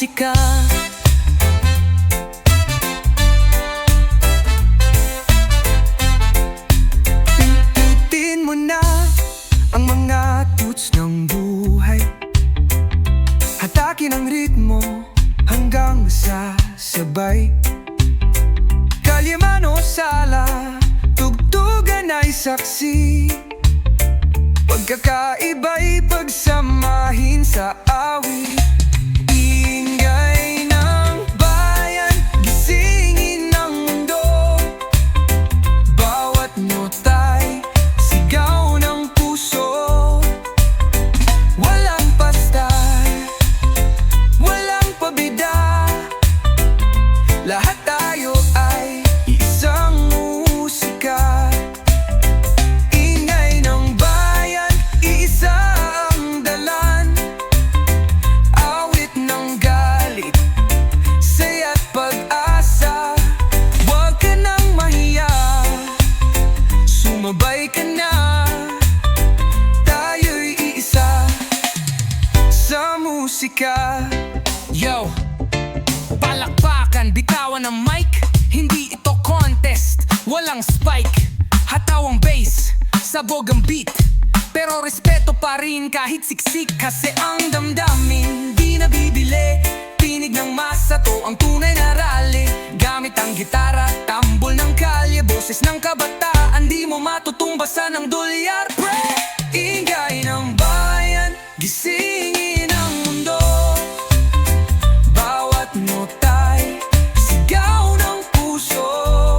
musika. Pindutin mo na ang mga tunes ng buhay, hatakin ang ritmo hanggang sa sabay. Kalye man o sala, tugtugan ay saksi, pagkakaiba'y pagsamahin sa awit. Ingay ng bayan, gisingin ng mundo, bawat nota'y sigaw ng puso. Walang pastar, walang pabida, lahat tayo ay isang musika. Ingay ng bayan, iisa ang dalan, awit ng galit, saya't pag-asa. Huwag ka nang mahiya, sumabay ka na, tayo'y iisa sa musika. Yo! Palakpakan, bitawan ng mic, hindi ito contest, walang spike. Hataw ang bass, sabog ang beat, pero respeto pa rin kahit siksik. Kasi ang damdamin di nabibili, tinig ng masa to ang tunay na rally. Gamit ang gitara, tambol ng kalye, boses ng kabataan, di mo matutumbasan ng dolyar, pre. Ingay ng bayan, gisingin ang mundo, bawat nota'y sigaw ng puso.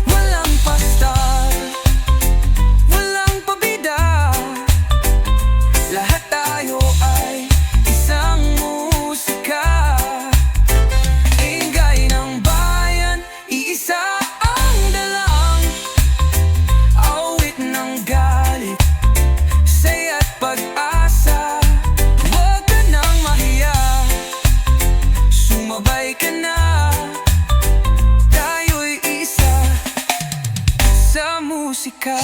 Walang pastar, walang pabida, lahat tayo ay isang musika. Ingay ng bayan, iisa ang dalang, awit ng galit, saya't pag-asa. Huwag ka nang mahiya, sumabay ka na, tayo'y isa sa musika.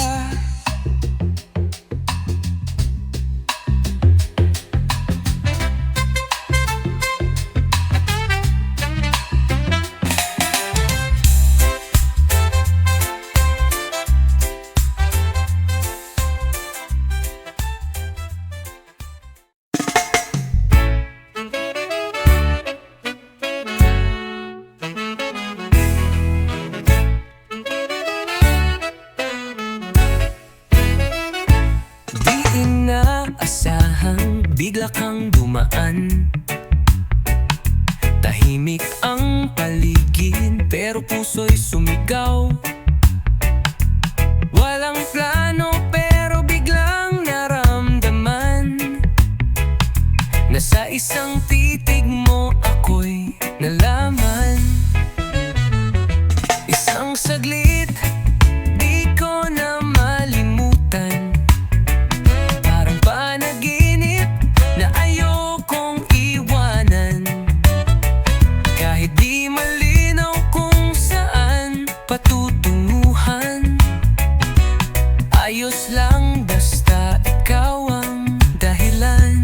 Di inaasahang bigla kang dumaan, tahimik ang paligid pero puso'y sumigaw. Walang plano pero biglang naramdaman, na sa isang titig mo ako'y nalaman. Isang saglit di ko na malimutan, parang panaginip na ayokong iwanan. Kahit di malinaw kung saan patutunguhan, ayos lang basta ikaw ang dahilan.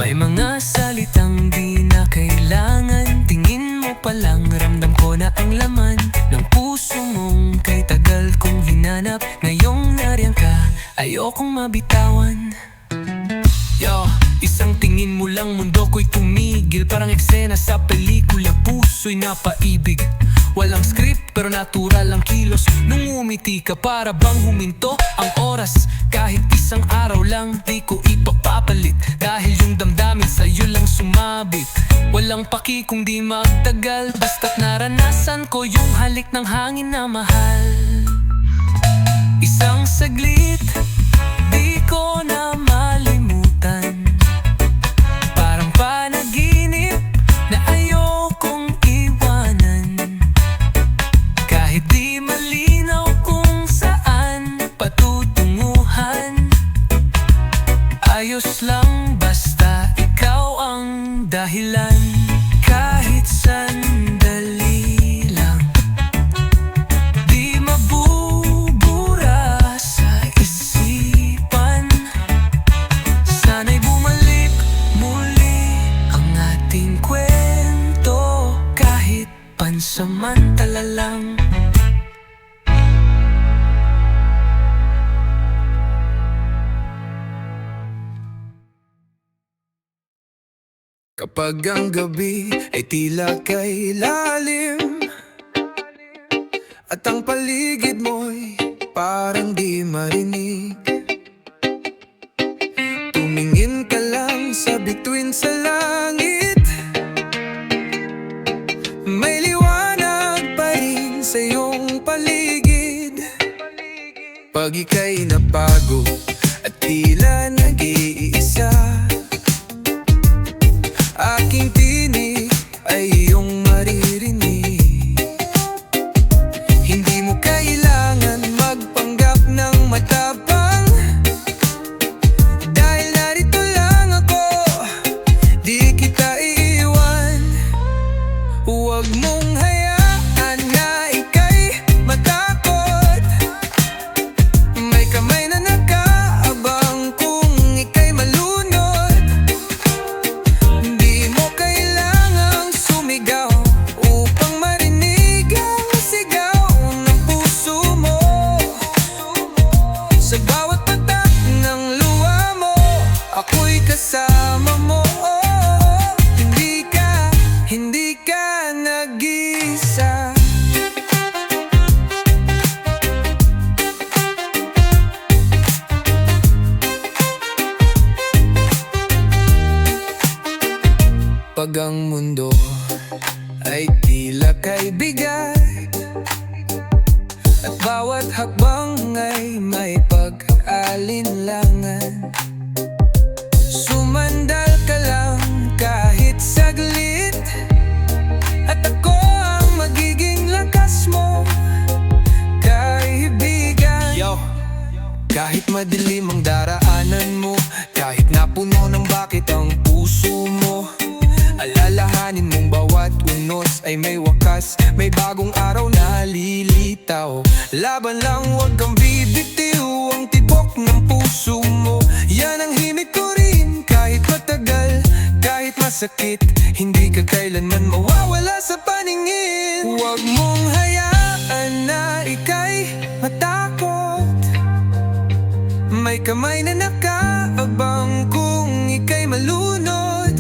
May mga salitang di na kailangan, tingin mo palang ramdam ko na ang laman ng puso mong kay tagal kong hinanap. Ngayong nariyan ka, ayokong mabitawan. Yo, isang tingin mo lang mundo ko'y tumigil, parang eksena sa pelikula, puso'y napaibig. Walang script pero natural ang kilos, nung umiti ka para bang huminto ang oras. Kahit isang araw lang di ko ipapapalit, dahil yung damdamin sa'yo lang sumabit. Walang paki kung di magtagal, basta't naranasan ko yung halik ng hangin na mahal. Isang saglit di ko na malimutan, parang panaginip na ayokong iwanan. Kahit di malinaw kung saan patutunguhan, ayos lang basta ikaw ang dahilan. Kahit sandali lang, di mabubura sa isipan. Sana'y bumalik muli Kapag ang gabi ay tila kay lalim, at ang paligid mo'y parang di marinig. Tumingin ka lang sa bituin sa langit, may liwanag pa rin sa iyong paligid. Pag ika'y napagod at tila nag-iisa, aking tinig ay iyong maririnig. Hindi mo kailangan magpanggap ng matapang, dahil narito lang ako, di kita iiwan. Huwag mong hayaan na ika'y matakot, may kamay na nakaabang kung ika'y malunod. Di mo kailangang sumigaw upang marinig ang sigaw ng puso mo. Sa bawat patak ng luha mo, ako'y kasama mo. Hindi ka nag-isa. Pag ang mundo ay tila kay bigat, at bawat hakbang ay may pag-alinlangan, sumandal ka lang kahit saglit, at ako ang magiging lakas mo, kaibigan. Kahit madilim ang daraanan mo, kahit napuno ng bakit ang puso mo, alalahanin mong bawat unos ay may wakas, may bagong araw na lilitaw. Laban lang, huwag kang bibitiw, ang tibok ng puso mo, yan ang himig ko rin. Kahit matagal, kahit masakit, hindi ka kailanman mawawala sa paningin. Huwag mong hayaan na ika'y matakot, may kamay na nakaabang kung ika'y malunod.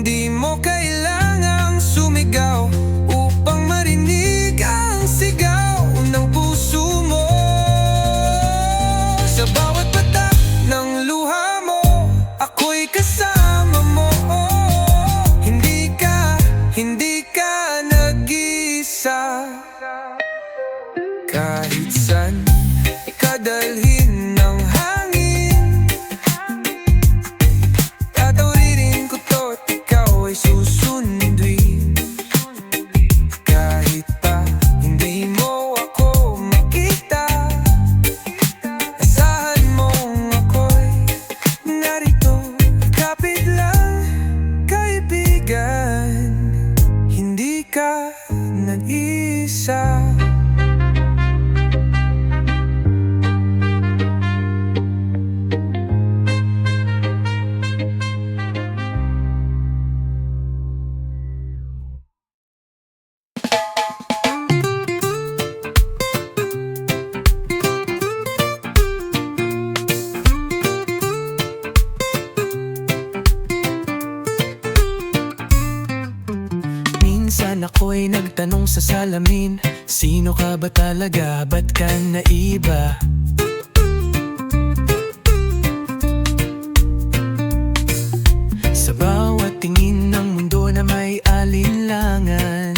Di mo kailangang sumigaw upang marinig ang sigaw ng puso mo. Sa bawat patak ng luha mo, ako'y kasama mo. Hindi ka nag-isa. Kahit saan ikadalhin ng hangin, tatawiririn ko to at ikaw ay susunduin. Kahit pa hindi mo ako makita, asahan mong ako'y narito, kapit lang, kaibigan. Hindi ka nag-isa. Minsan ako'y nagtanong sa salamin, sino ka ba talaga, ba't ka naiba? Sa bawat tingin ng mundo na may alinlangan,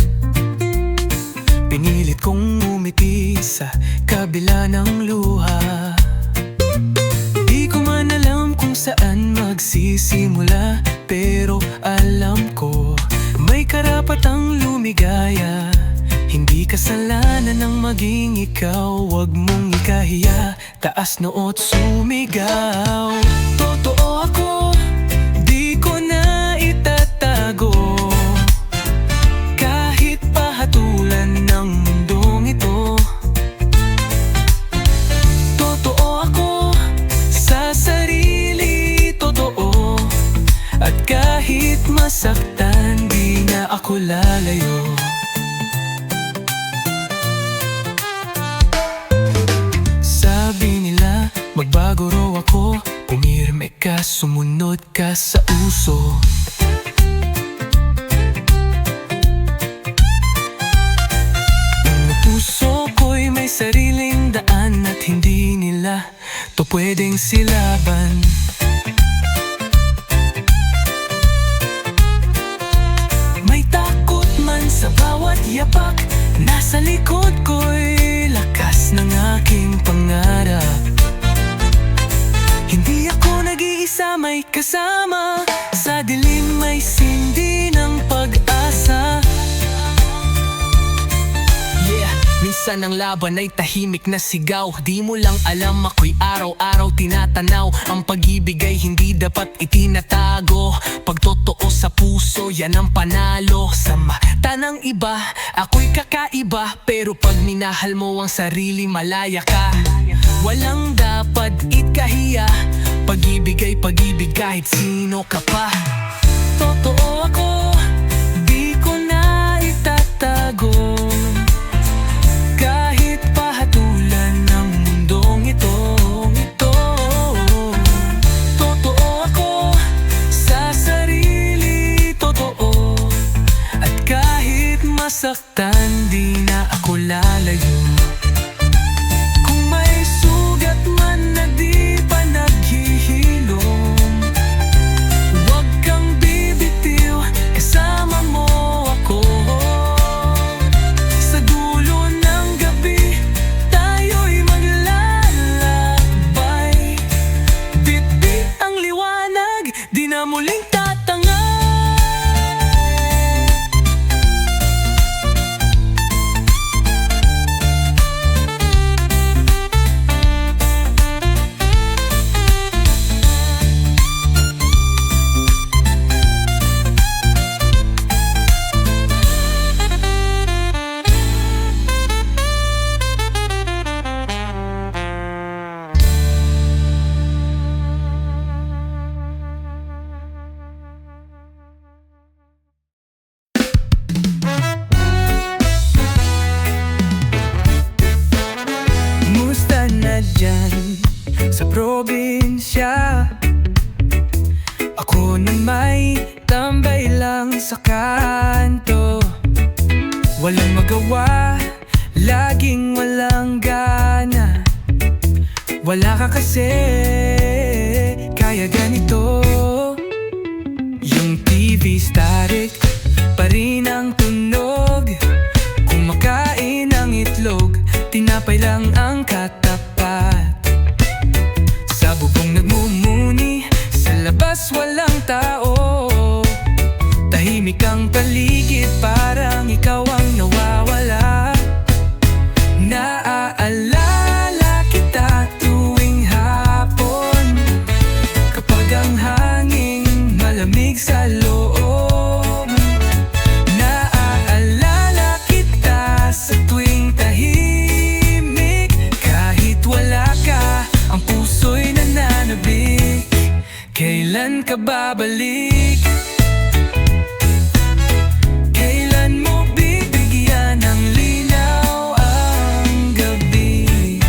pinilit kong umiti sa kabila ng luha. Di ko man alam kung saan magsisimula, pero alam ko may karapatang lumigaya. Hindi kasalanan ng maging ikaw, wag mong ikahiya, taas noot sumigaw. Totoo ako, di ko na itatago, kahit pahatulan ng mundong ito. Totoo ako sa sarili, totoo, at kahit masaktan, di na ako lalayo. Sabi nila magbago raw ako, pumirme tahimik ka, sumunod ka sa uso. Ang puso ko'y may sariling daan at hindi nila to pwedeng silaban. May takot man sa bawat yapak, nasa likod ko'y lakas ng aking pangarap. Hindi ako nag-iisa, may kasama, sa dilim may sindi ng pag-asa. Yeah, minsan ang laban ay tahimik na sigaw. Di mo lang alam, ako'y araw-araw tinatanaw. Ang pag-ibig ay hindi dapat itinatago. Pagtotoo sa puso, yan ang panalo. Sa mata ng iba, ako'y kakaiba. Pero pag minahal mo ang sarili, malaya ka. Walang dapat ikahiya, pag-ibig ay pag-ibig kahit sino ka pa. Totoo ako, di ko na itatago. Kahit pahatulan ng mundong ito. Totoo ako sa sarili, totoo. At kahit masaktan, di na ako lalayo. Muling tatanga. Dyan sa probinsya, ako na may tambay lang sa kanto. Walang magawa, laging walang gana. Wala ka kasi, kaya ganito. Yung TV static pa rin ang tunog. Kumakain ng itlog, tinapay lang ang katapat. Sa bubong nagmumuni, sa labas walang tao. Tahimik ang paligid, parang ikaw ang nawawala. Naaalala kita tuwing hapon, kapag ang hangin malamig sa loob. Naaalala kita sa tuwing tahimik, kahit wala ka, ang puso'y nananabik. Kailan ka babalik? Kailan mo bibigyan ng linaw ang gabi?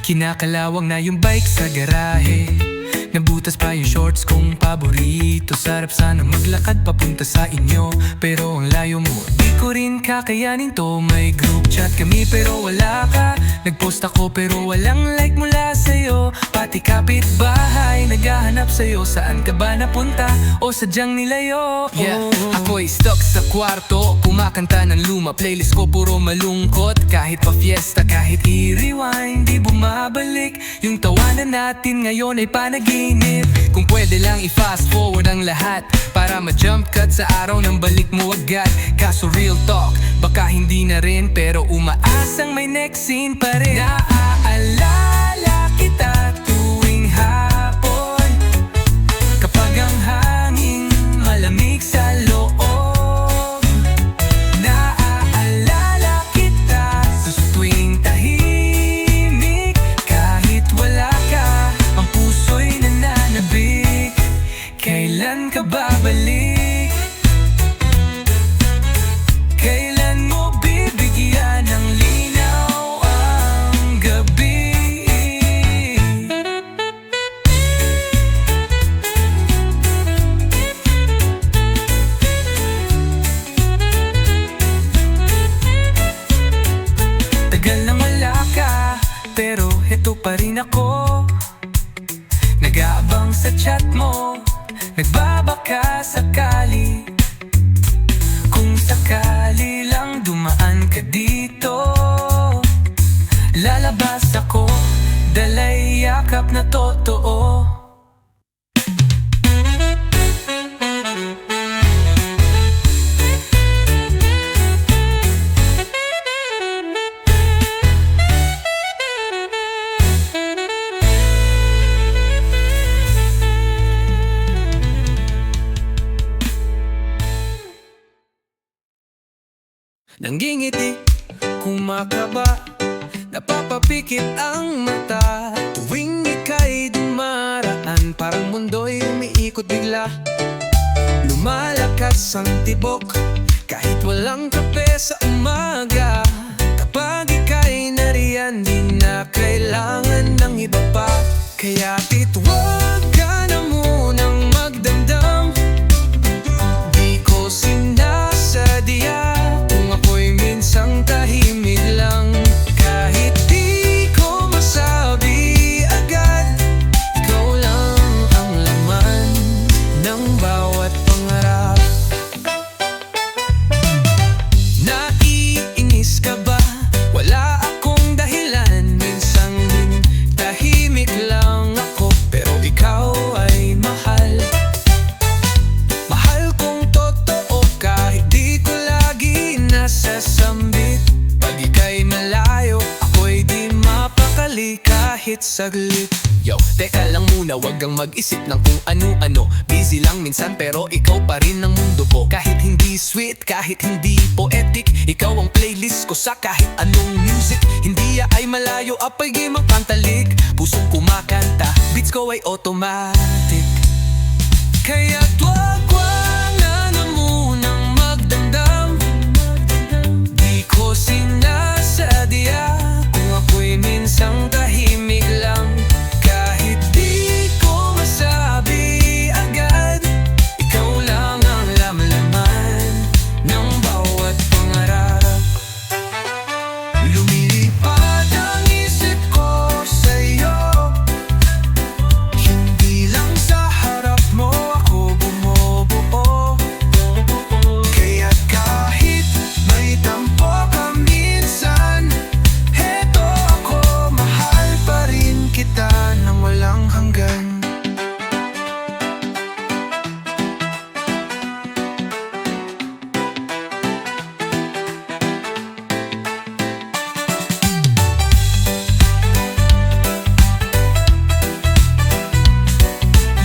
Kinakalawang na yung bike sa garahe, nabutas pa yung shorts kong paborito. Sarap sana maglakad papunta sa inyo, pero ang layo mo, di ko rin kakayanin to. May group chat kami pero wala ka. Nagpost ako pero walang like mula sa'yo. Pati kapitbahay naghahanap sa'yo. Saan ka ba napunta o sadyang nilayo? Yeah, ako'y stuck sa kwarto, kumakanta ng luma. Playlist ko puro malungkot. Kahit pa fiesta, kahit i-rewind, di bumabalik. Yung tawanan natin ngayon ay panaginip. Kung pwede lang i-fast forward ang lahat, para ma-jump cut sa araw ng balik mo agad. Kaso real talk, baka hindi na rin, pero umaasang may next scene pa rin. Naaalala kita tuwing hapon, kapag ang hangin malamig sa loob. Naaalala kita sa tuwing tahimik, kahit wala ka, ang puso'y nananabik. Kailan ka babalik? Kailan mo bibigyan ng linaw ang gabi? lang sa chat mo, nagbabaka sakali. Kung sakali lang dumaan ka dito, lalabas ako, dalay yakap na totoo. Nanggingiti, kumakaba, napapapikit ang mata. Tuwing ika'y dumaraan, parang mundo'y umiikot bigla. Lumalakas ang tibok, kahit walang kape sa umaga. Kapag ika'y nariyan, di na kailangan ng iba pa. Kaya huwag ka na munang magdamdam, di ko sinasadya. Isang tahimik lang, kahit di ko masabi agad, ikaw lang ang laman ng bawat pangarap. Naiinis ka ba? Wala akong dahilan. Minsan din tahimik lang ako, pero ikaw ay mahal. Mahal kong totoo, kahit di ko lagi nasasambit. Pag ika'y malayo, ako'y di mapakali kahit saglit. Yo, teka lang muna, wag kang mag-isip ng kung ano-ano. Busy lang minsan pero ikaw pa rin ang mundo ko. Kahit hindi sweet, kahit hindi poetic, ikaw ang playlist ko sa kahit anong music. Hindi ay malayo, apay gimang pantalik. Pusong kumakanta, beats ko ay automatic. Kaya wag na munang magdamdam, di ko sinasadya. Kung ako'y minsang tahimik lang, kahit di ko masabi agad, ikaw lang ang laman ng bawat pangarap. Lumilipad ang isip ko sa'yo, hindi lang sa harap mo ako bumubuo. Kaya kahit may tampo ka minsan, heto ako, mahal pa rin kita nang walang hanggan.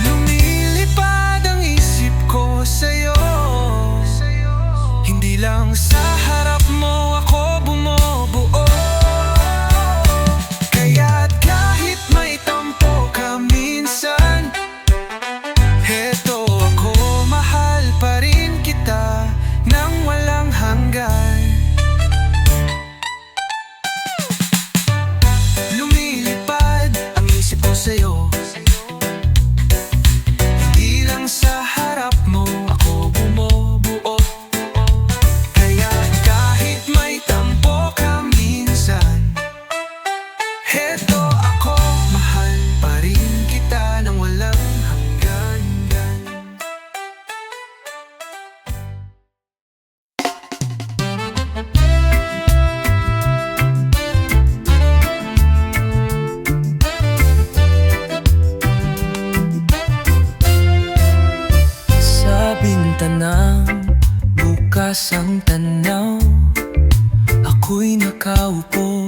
Lumilipad ang isip ko sa'yo, hindi lang sa harap mo ako bumubuo. Kaya't kahit may tampo ka minsan, heto ako, mahal pa rin kita nang walang hanggan. Lumilipad ang isip ko sa'yo, hindi lang sa harap mo ako bumubuo. Kaya kahit may tampo ka minsan, heto ako, mahal pa rin kita nang walang hanggan. Sa bintanang bukas ang tanaw, ako'y nakaupo,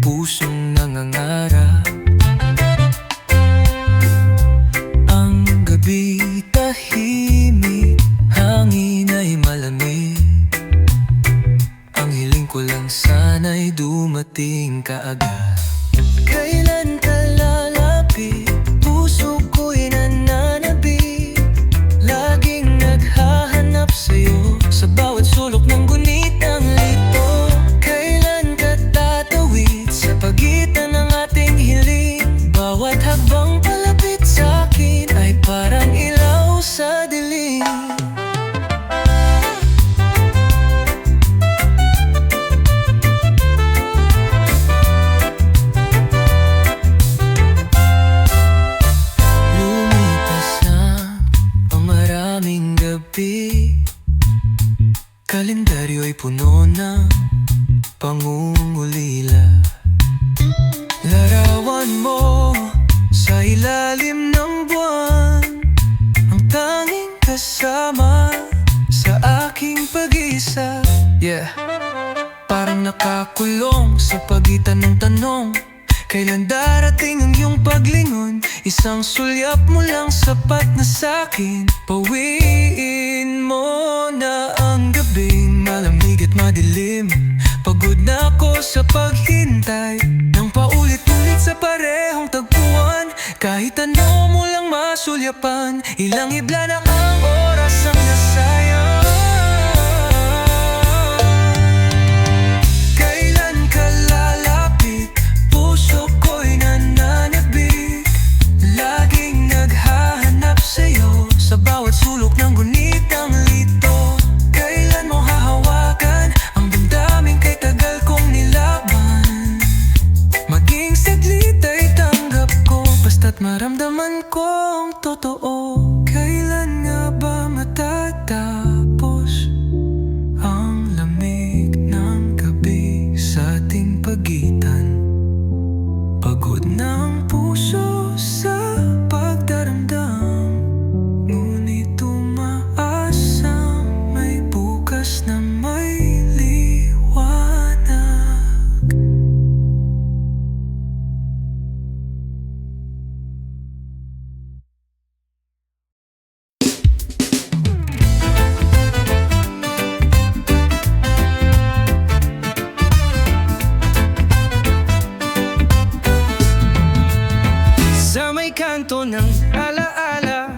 pusong nangangarap. Ang gabi tahimik, hangin ay malamig. Ang hiling ko lang sana'y dumating kaagad. Kailan ka lalapit? Puso ko'y nananabik, laging naghahanap sa'yo sa bawat sulok ng gunitang lito. Kailan kalendaryo'y puno ng pangungulila. Larawan mo sa ilalim ng buwan, ang tanging kasama sa aking pag-iisa. Yeah, parang nakakulong sa pagitan ng tanong, kailan darating ang iyong paglingon? Isang sulyap mo lang sapat na sa'kin. Pawiin mo na ang gabing malamig at madilim. Pagod na ako sa paghintay ng paulit-ulit sa parehong tagpuan. Kahit ano mo lang masulyapan, ilang hibla na ang oras ang nasayang. Kailan ka lalapit? Puso ko'y nananabik, laging naghahanap sa'yo sa bawat sulok ng gunitang lito. Kailan mo hahawakan ang damdamin kay tagal kong nilaban? Maging saglit ay tanggap ko, basta't maramdaman kong totoo. Kailan nga ba matatapos ang lamig ng gabi sa ating pagitan? Pagod ng puso sa pagdaramdam, ngunit umaasang may bukas na may liwanag. Sa may kanto ng alaala,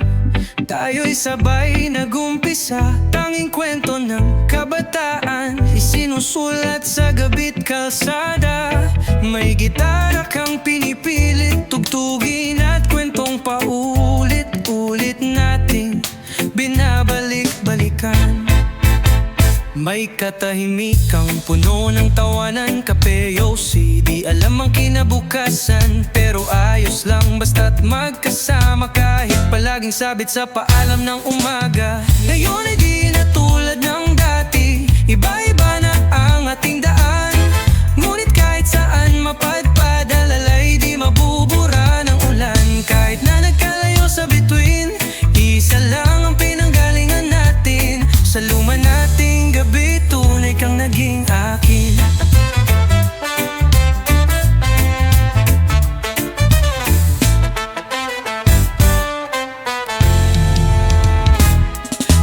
tayo'y sabay nagumpisa. Tanging kwento ng kabataan, isinusulat sa gabit kalsada. May gitara kang pinipilit tugtugin at kwentong paulit-ulit nating binabalik-balikan. May katahimikang puno ng tawanan, kape o di alam ang kinabukasan, pero ayos lang basta't magkasama. Kahit palaging sabit sa paalam ng umaga, ngayon ay di na tulad ng dati. Iba-iba na ang ating daan, ngunit kahit saan mapadpad, alalay di mabubura ng ulan. Kahit na nagkalayo sa bituin, isa lang ang pinanggalingan natin. Sa luma nating gabi, tunay kang naging akin.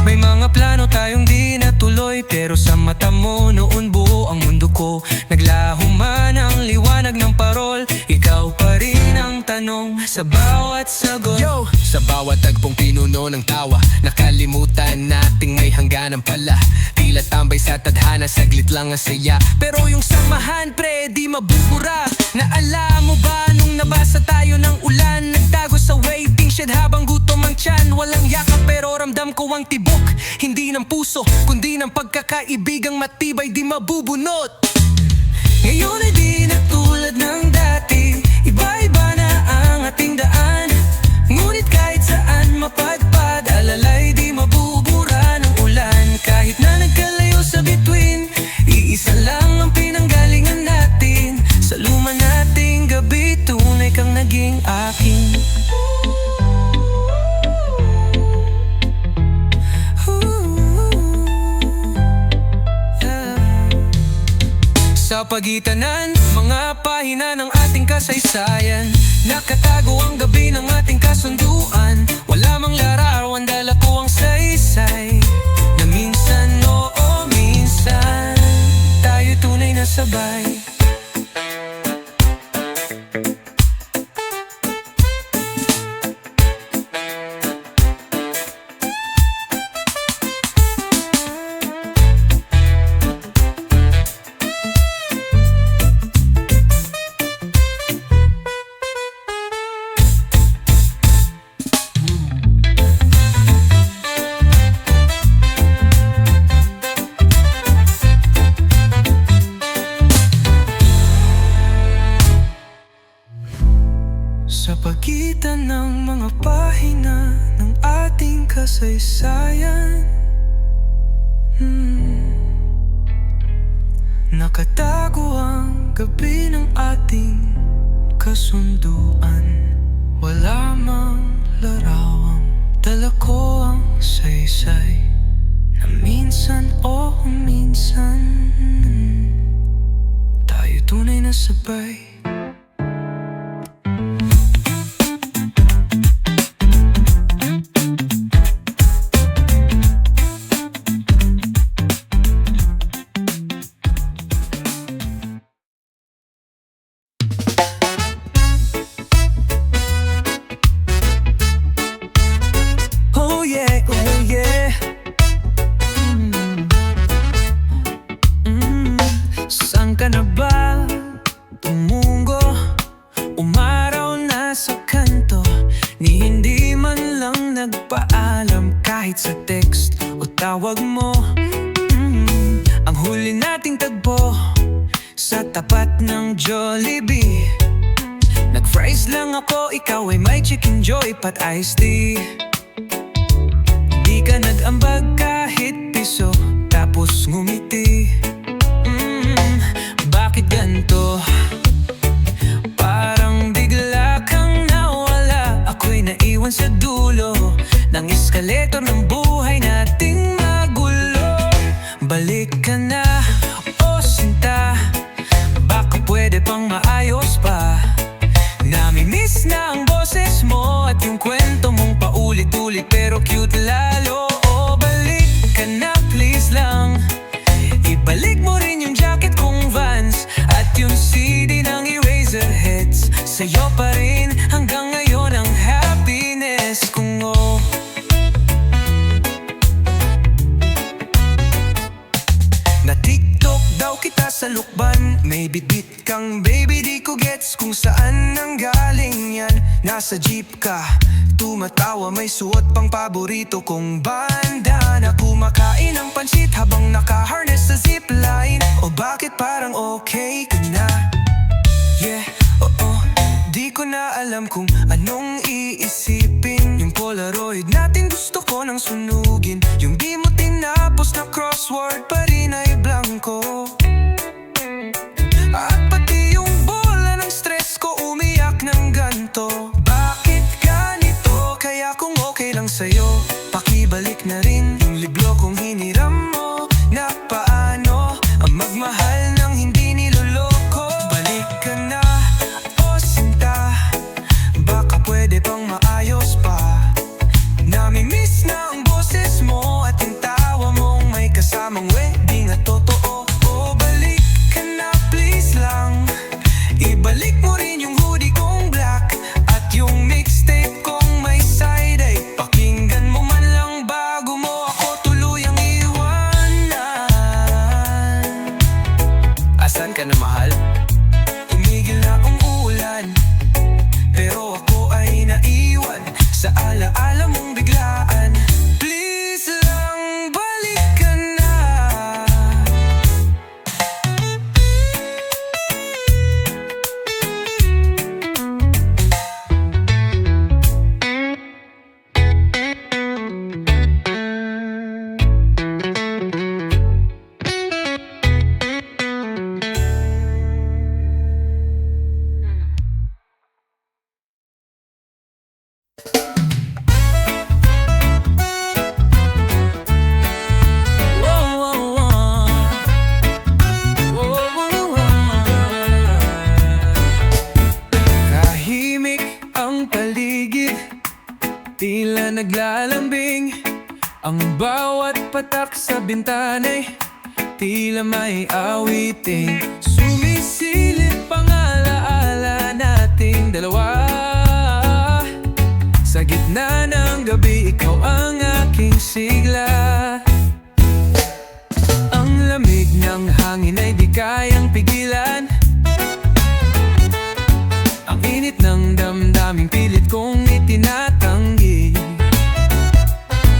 May mga plano tayong di natuloy, pero sa mata mo noon buo ang mundo ko. Naglaho man ang liwanag ng parol, ikaw pa rin ang tanong sa bawat sagot. Yo! Sa bawat tagpong pinuno ng tawa, nakalimutan nating may hangganan pala. Tila tambay sa tadhana, saglit lang ang saya, pero yung samahan pre di mabubura. Naalala mo ba nung nabasa tayo ng ulan? Nagtago sa waiting shed habang gutom ang tiyan. Walang yakap pero ramdam ko ang tibok, hindi ng puso kundi ng pagkakaibigang matibay di mabubunot. Ngayon ay di na tulad ng dati, iba-iba na ang ating daan. Ngunit kahit saan mapadpad, alalay di mabubura ng ulan. Kahit na nagkalayo sa bituin, iisa lang ang pinanggalingan natin. Sa luma nating gabi, tunay kang naging akin. Sa pagitan ng mga pahina ng ating kasaysayan, nakatago ang gabi ng ating kasunduan. Wala mang larawan, dala ko ang saysay na minsan, oo minsan, tayo tunay na sabay. Sa pagitan ng mga pahina ng ating kasaysayan, Nakatago ang gabi ng ating kasunduan. Wala mang larawang dala ko ang saysay na minsan o minsan tayo tunay na sabay. Saan ka na ba tumungo? Umaraw na sa kanto, ni hindi man lang nagpaalam kahit sa text o tawag mo. Ang huli nating tagpo sa tapat ng Jollibee. Nag-fries lang ako, ikaw ay may chicken joy pat iced tea. Di ka nag-ambag kahit piso, tapos ngumiti. Bakit ganto? Parang bigla kang nawala. Ako'y naiwan sa dulo ng eskalator ng buhay nating magulo. Balik ka na, o sinta, baka pwede pang maayos pa. Namimiss na ang boses mo at yung kwento mong paulit-ulit pero cute lalo. O balik ka na please lang, ibalik mo rin yung jacket kong Vans at yung CD ng Eraserheads. Sa'yo pa rin hanggang ngayon ang happiness kong oh. Na-TikTok daw kita sa lukban, may bitbit kang baby, di ko gets kung saan nang galing yan. Nasa jeep ka, tumatawa, may suot pang paborito kong bandana. Kumakain ng pansit habang naka-harness sa zipline. O bakit parang okay ka na? Yeah, oo, di ko na alam kung anong iisipin. Yung Polaroid natin gusto ko nang sunugin. Yung di mo tinapos na crossword pa rin ay blanco. At pati yung bola ng stress ko umiyak ng ganto. Bakit ganito? Kaya kung okay lang sa'yo, pakibalik na rin yung libro kong hiniram mo. Na paano ang magmahal ng hindi niloloko? Balik ka na, o sinta, baka pwede pang maayos pa. Namimiss na ang boses mo at yung tawa mong may kasamang wedding at totoo. O balik ka na please lang, ibalik mo rin yung hoodie kong black at yung mixtape kong may side A. Pakinggan mo man lang bago mo ako tuluyang iwanan. Asan ka na mahal? Tumigil na ang ulan, pero ako ay naiwan sa alaala mong biglaan. Please lang, balik ka na. Tahimik ang paligid, tila naglalambing. Ang bawat patak sa bintana'y tila may awitin. Sumisilip ang alaala nating dalawa. Sa gitna ng gabi, ikaw ang aking sigla. Ang lamig ng hangin ay di kayang pigilan. Ang init ng damdaming pilit kong itinatanggi.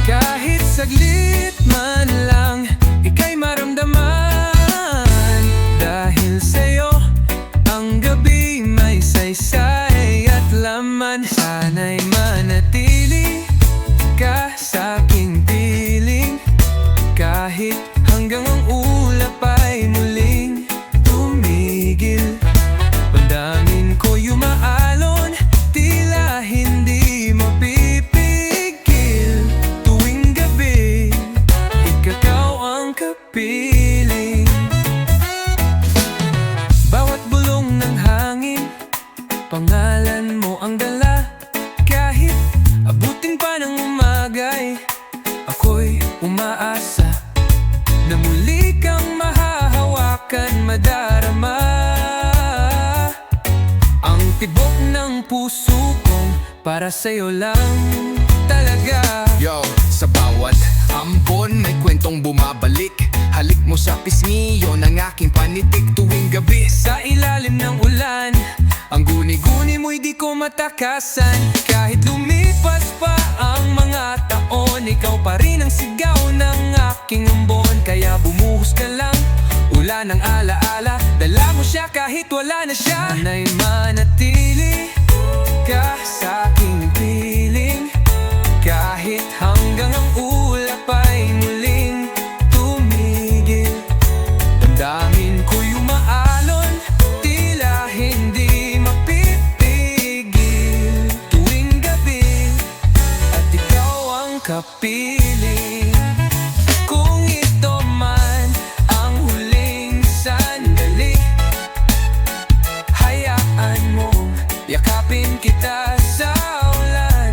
Kahit saglit man lang, ika'y maramdaman. Dahil sa'yo, ang gabi may saysay at laman. Sana'y manatili ka sa'king piling, kahit hanggang ang ulap ay muling para sa'yo lang talaga. Yo, sa bawat ambon may kwentong bumabalik. Halik mo sa pisngi, yun ang aking panitik tuwing gabi. Sa ilalim ng ulan, ang guni-guni mo'y di ko matakasan. Kahit lumipas pa ang mga taon, ikaw pa rin ang sigaw ng aking ambon. Kaya bumuhos ka lang, ulan ng alaala, dala mo siya kahit wala na siya. Sana'y manatili ka sa aking piling, kahit hanggang ang ulap ay muling tumigil. Damdamin ko'y umaalon, tila hindi mapipigil tuwing gabi, at ikaw ang kapiling. Kung ito man ang huling sandali, hayaan mo, yakapin kita sa ulan.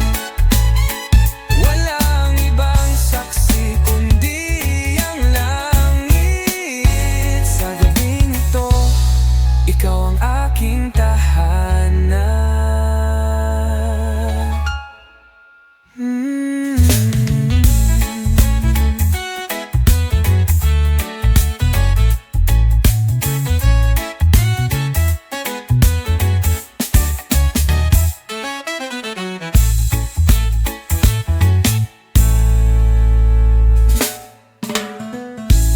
Walang ibang saksi kundi ang langit. Sa gabing ito, ikaw ang aking tahanan.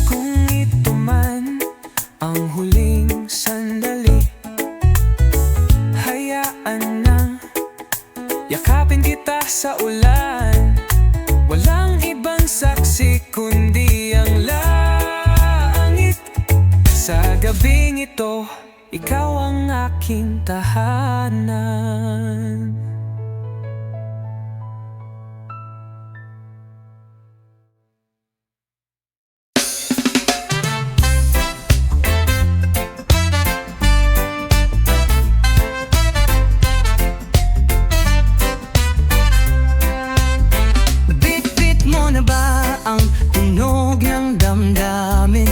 Kung ito man ang huling sandali, hayaan na, yakapin kita sa ulan. Walang ibang saksi kundi ang langit. Sa gabing ito, ikaw ang aking tahanan. Bit-bit mo na ba ang tunog ng damdamin?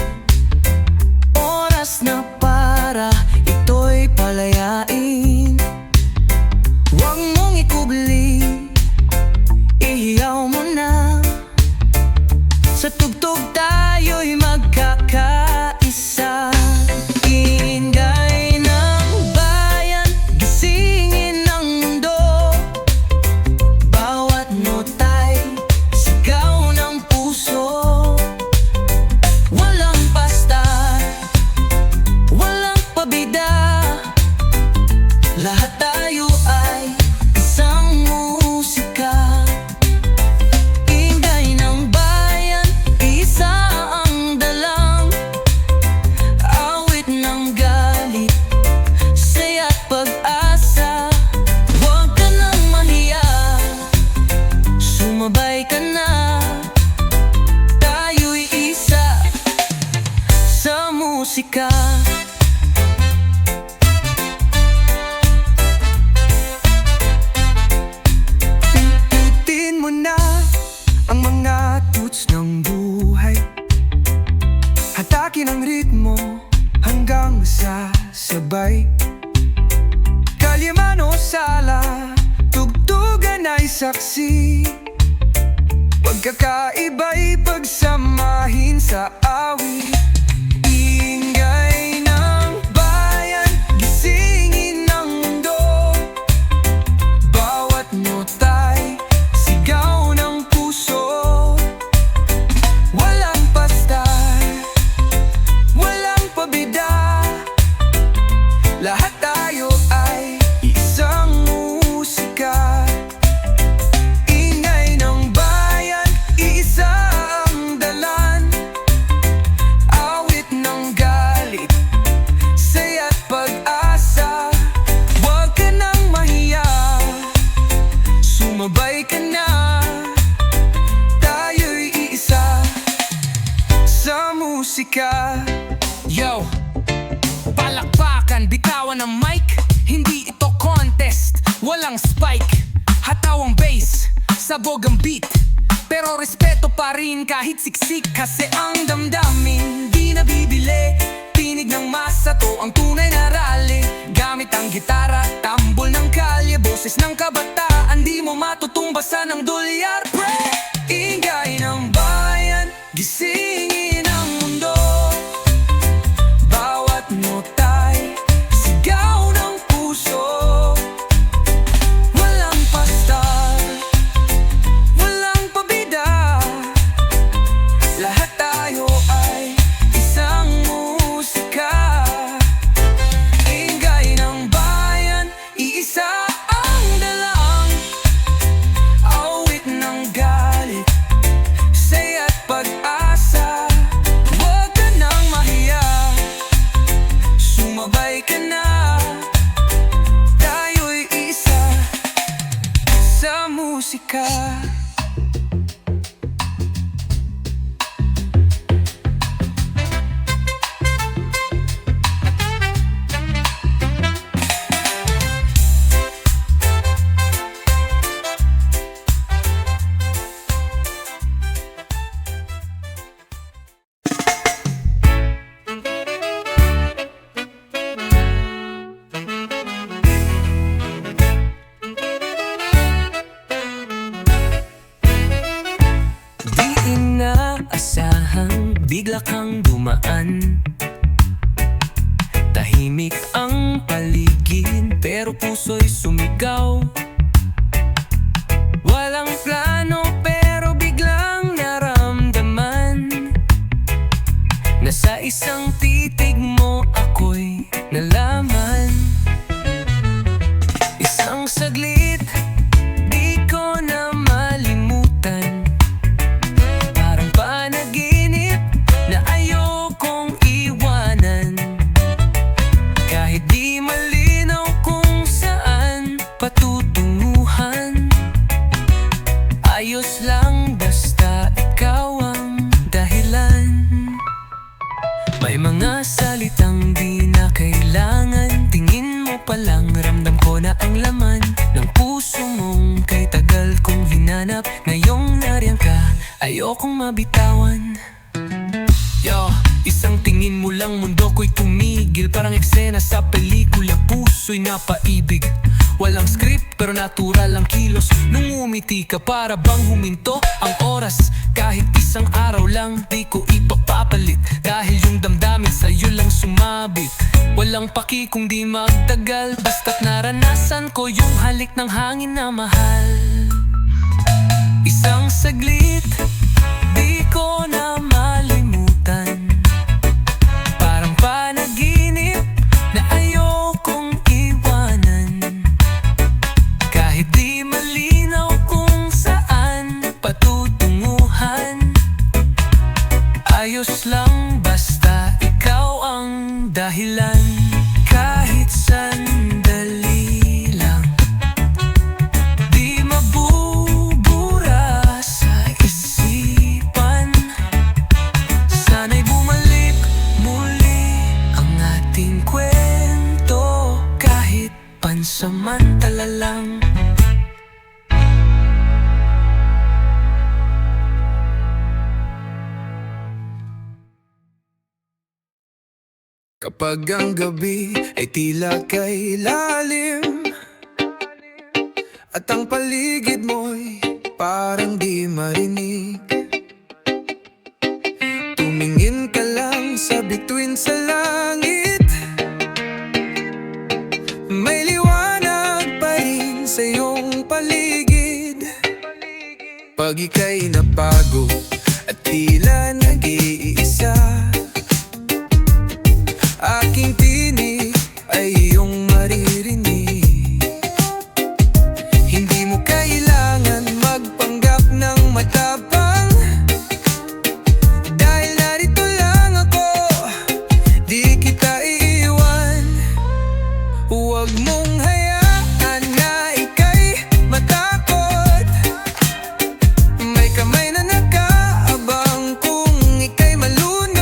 Oras na para ito'y palayain. Huwag mong ikubli, ihiyaw mo na. Sa tugtog tayo'y magkakaisa. Ingay ng bayan, gisingin ang mundo. Bawat nota'y sigaw ng puso. Walang pasta, walang pabida, lahat tayo ay isang musika. Ingay ng bayan, isa ang dalang, awit ng galit, saya't pag-asa. Huwag ka nang mahiya, sumabay ka na, tayo'y isa sa musika. Pindutin mo na ang mga tuts ng buhay, hatakin ang ritmo hanggang sa sabay. Kalyaman o sala, tugtugan ay saksi. Pagkakaiba'y pagsamahin sa awit. Ingay ng bayan, gisingin ang mundo. Bawat nota'y sigaw ng puso. Walang pastar, walang pabida, lahat tayo ay isang musika. Ingay ng bayan, iisa ang dalan, awit ng galit, saya't pag-asa. Huwag ka nang mahiya, sumabay ka na, tayo'y iisa sa musika. Yo, palakpakan, bitawan ng mic, hindi ito contest, walang spike. Hataw ang bass, sabog ang beat, pero respeto pa rin kahit siksik. Kasi ang damdamin di nabibili, tinig ng masa, to ang tunay na rally. Gamit ang gitara, tambol ng kalye, boses ng kabataan, di mo matutumbasan ng dolyar, pre. Ingay ng bayan, gisingin ang mundo. Bawat nota'y sigaw ng puso. Walang pastar, walang pabida, lahat tayo ay isang musika. Ingay ng bayan, iisa ang dalang awit ng galit, saya't pag-asa. Huwag ka nang mahiya, sumabay ka na. Tayo'y isa sa musika. Di inaasahang bigla kang dumaan. Tahimik ang paligid pero puso'y sumigaw. Walang plano pero biglang naramdaman na sa isang titig mo ako'y nalaman. Isang saglit, di ko na malimutan. Parang panaginip na ayokong iwanan. Kahit di malinaw kung saan patutunguhan, ayos lang basta ikaw ang dahilan. May mga salitang di na kailangan, tingin mo palang ramdam ko na ang laman ng puso mong kay tagal kong hinanap. Ngayong nariyan ka, ayokong mabitawan. Yo, isang tingin mo lang mundo ko'y tumigil. Parang eksena sa pelikula, puso'y napaibig. Walang script pero natural ang kilos. Nung umiti ka para bang huminto ang oras. Kahit isang araw lang di ko ipapapalit, dahil yung damdamin sa'yo lang sumabit. Walang paki kung di magtagal, basta't naranasan ko yung halik ng hangin na mahal. Isang saglit, di ko na malimutan. Parang panaginip na ayokong iwanan. Kahit di malinaw kung saan patutunguhan, ayos lang basta ikaw ang dahilan. Kahit sandali lang, di mabubura sa isipan. Sana'y bumalik muli ang ating kwento, kahit pansamantala lang. Kapag ang gabi ay tila kay lalim, at ang paligid mo'y parang di marinig, tumingin ka lang sa bituin sa langit. May liwanag pa rin sa iyong paligid. Pag ika'y napagod at tila nag-iisa, aking tinig ay iyong maririnig. Hindi mo kailangan magpanggap ng matapang, dahil narito lang ako, di kita iiwan. Huwag mong hayaan na ika'y matakot. May kamay na nakaabang kung ika'y malunod.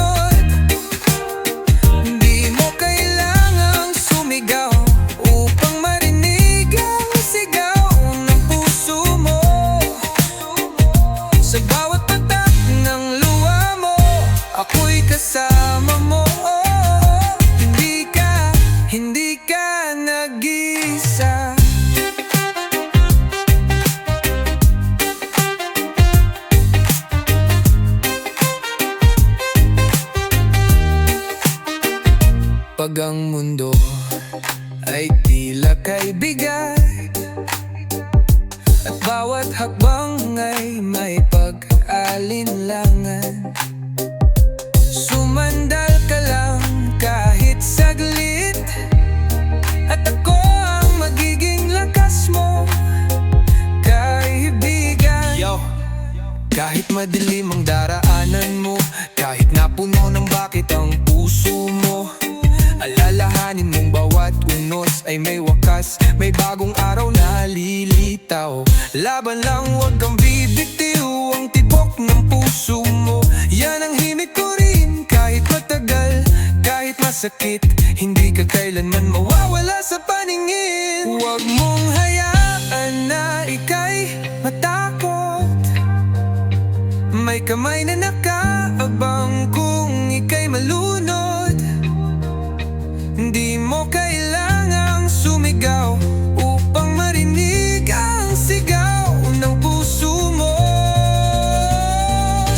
Kapag ang mundo ay tila kaibigan at bawat hakbang ay may pag-alinlangan, sumandal ka lang kahit saglit, at ako ang magiging lakas mo, kaibigan. Yo! Kahit madilim ang daraanan mo, kahit napuno ng bakit ang puso mo, alalahanin mong bawat unos ay may wakas, may bagong araw na lilitaw. Laban lang, huwag kang bibitiw, ang tibok ng puso mo, yan ang himig ko rin. Kahit matagal, kahit masakit, hindi ka kailanman mawawala sa paningin. Huwag mong hayaan na ika'y matakot, may kamay na nakaabang kung ika'y malunod. Hindi mo kailangang sumigaw upang marinig ang sigaw ng puso mo.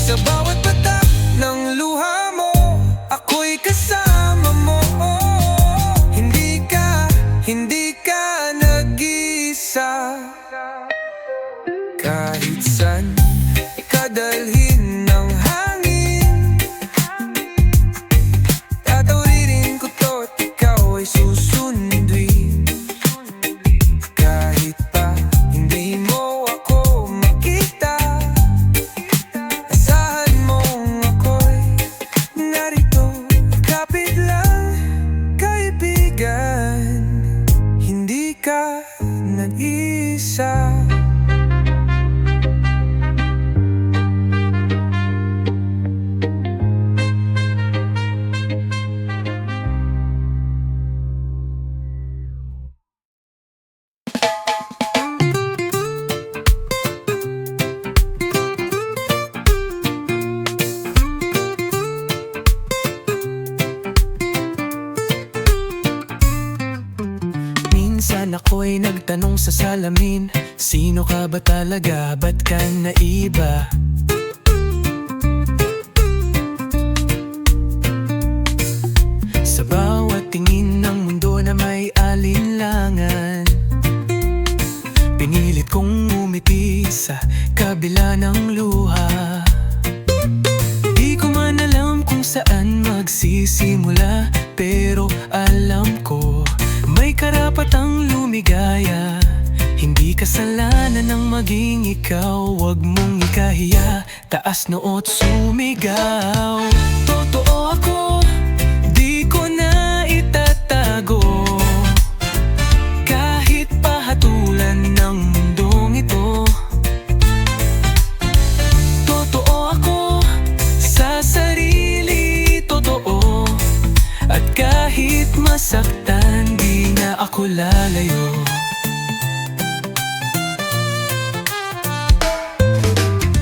Sa bawat patak ng luha mo, ako'y kasama mo. Hindi ka nag-isa. Kahit saan ikadalhin ng hangin, tatawiririn ko to at ikaw ay susunduin. Kahit pa hindi mo ako makita, asahan mong ako'y narito. Kapit lang, kaibigan, hindi ka nag-isa. Minsan ako'y nagtanong sa salamin, sino ka ba talaga, ba't ka naiba? Sa bawat tingin ng mundo na may alinlangan, pinilit kong umiti sa kabila ng luha. Di ko man alam kung saan magsisimula, pero alam ko may karapatang lumigaya. Hindi kasalanan ng maging ikaw, wag mong ikahiya, taas noot sumigaw. Totoo ako, di ko na itatago, kahit pahatulan ng mundong ito. Totoo ako sa sarili, totoo, at kahit masaktan, di na ako lalayo.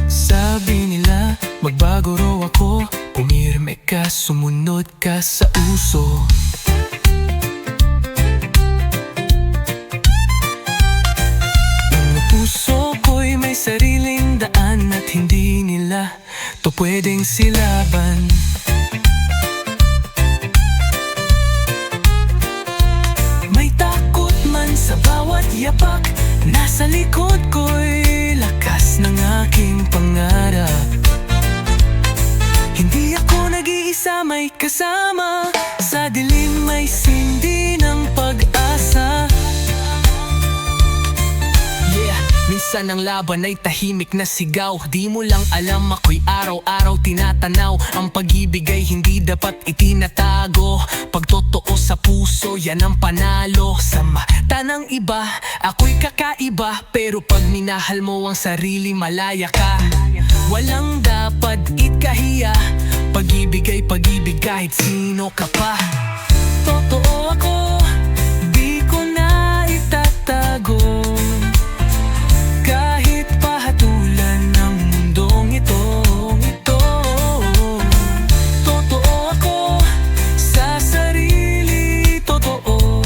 Sabi nila, magbago raw ako, pumirme ka, sumunod ka sa uso. Ang puso ko'y may sariling daan, at hindi nila to pwedeng silaban. Sa bawat yapak, nasa likod ko'y lakas ng aking pangarap. Hindi ako nag-iisa, may kasama, sa dilim may sindi ng pag-asa. Yeah, minsan ang laban ay tahimik na sigaw, di mo lang alam ako'y araw-araw tinatanaw. Ang pag-ibig ay hindi dapat itinatago, pag totoo sa puso, yan ang panalo. Sa mata ng iba, ako'y kakaiba, pero pag minahal mo ang sarili, malaya ka. Walang dapat ikahiya, pag-ibig ay pag-ibig kahit sino ka pa. Totoo ako, di ko na itatago, kahit pahatulan ng mundong ito. Totoo ako sa sarili, totoo,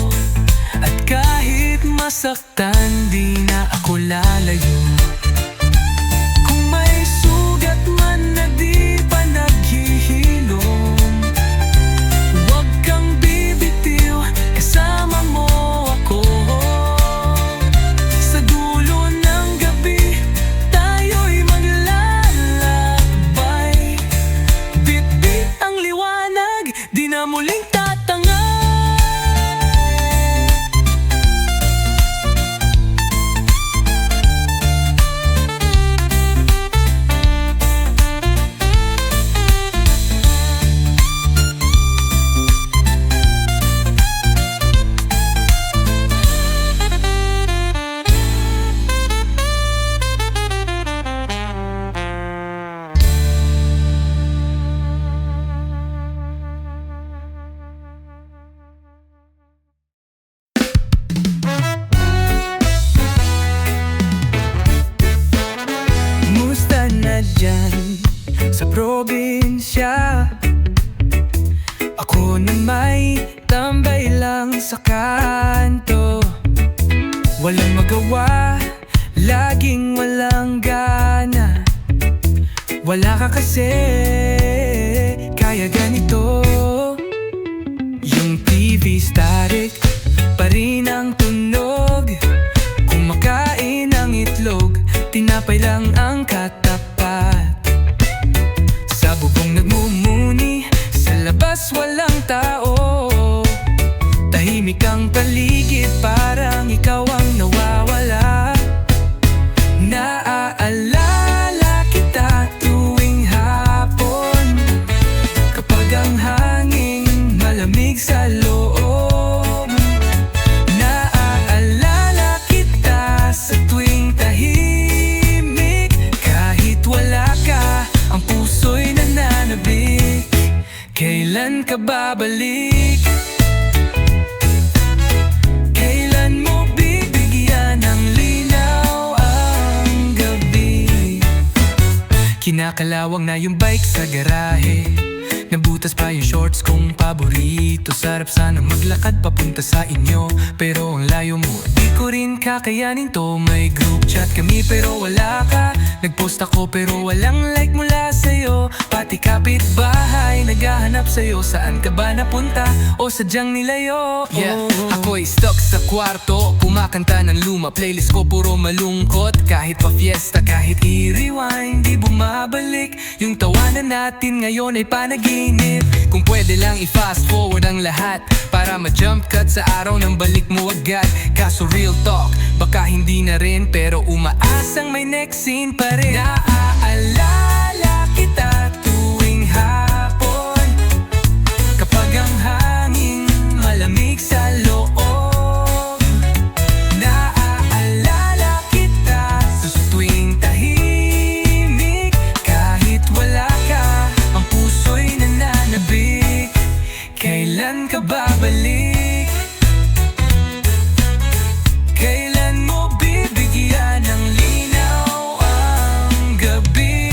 at kahit masaktan, di na ako lalayo. Kung may sugat man na di pa naghihilom, huwag kang bibig siya. Ako na may tambay lang sa kanto, walang magawa, laging walang gana. Wala ka kasi, kaya ganito. Yung TV static pa rin ang tunog, kumakain ng itlog, tinapay lang ang katapat. Sa bubong nagmumuni, sa labas walang tao. Tahimik ang paligid, parang ikaw ang nawawala. Naaalala kita tuwing hapon, kapag ang hangin malamig sa loob. Naaalala kita sa tuwing tahimik, kahit wala ka, ang puso'y nananabik. Kailan ka babalik? Kailan mo bibigyan ng linaw ang gabi? Kinakalawang na yung bike sa garahe, nabutas pa yung shorts kong paborito. Sarap sana maglakad papunta sa inyo, pero ang layo mo, di ko rin kakayanin to. May group chat kami pero wala ka, nagpost ako pero walang like mula sa'yo. Pati kapitbahay naghahanap sa'yo, saan ka ba napunta o sadyang nilayo? Yeah, ako'y stuck sa kwarto, kumakanta ng luma, playlist ko puro malungkot. Kahit pa fiesta, kahit I-rewind, di bumabalik. Yung tawanan natin ngayon ay panaginip. kung pwede lang i-fast forward ang lahat, para ma-jump cut sa araw ng balik mo agad. Kaso real talk, baka hindi na rin, pero umaasang may next scene pa rin. Naaalala kita tuwing hapon, kapag ang hangin malamig sa loob. Naaalala kita sa tuwing tahimik, kahit wala ka, ang puso'y nananabik. Kailan ka babalik? Kailan mo bibigyan ng linaw ang gabi?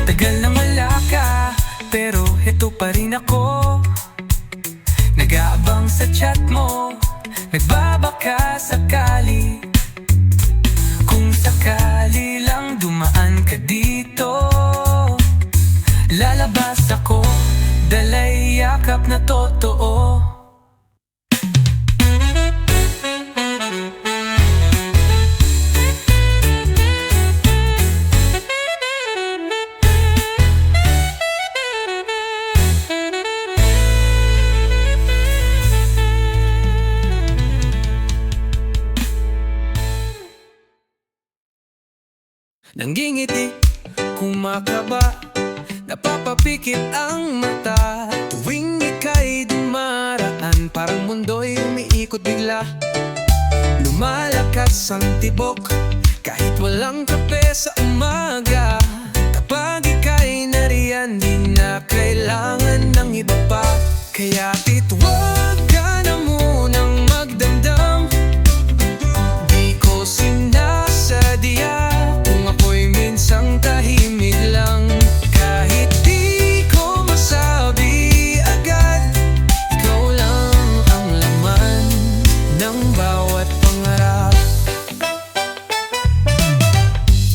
Tagal na wala ka, pero heto pa rin ako. Nag-aabang sa chat mo, nagbabaka sakali. Kung sakali lang dumaan ka dito, lalabas ako, dalay yakap na totoo. Nanggingiti, kumakaba, napapapikit ang mata. Tuwing ika'y dumaraan, parang mundo'y umiikot bigla. Lumalakas ang tibok, kahit walang kape sa umaga. Kapag ika'y nariyan, di na kailangan ng iba pa. Kaya huwag ka na munang magdamdam, di ko sinasadya. Isang tahimik lang, kahit di ko masabi agad, ikaw lang ang laman ng bawat pangarap.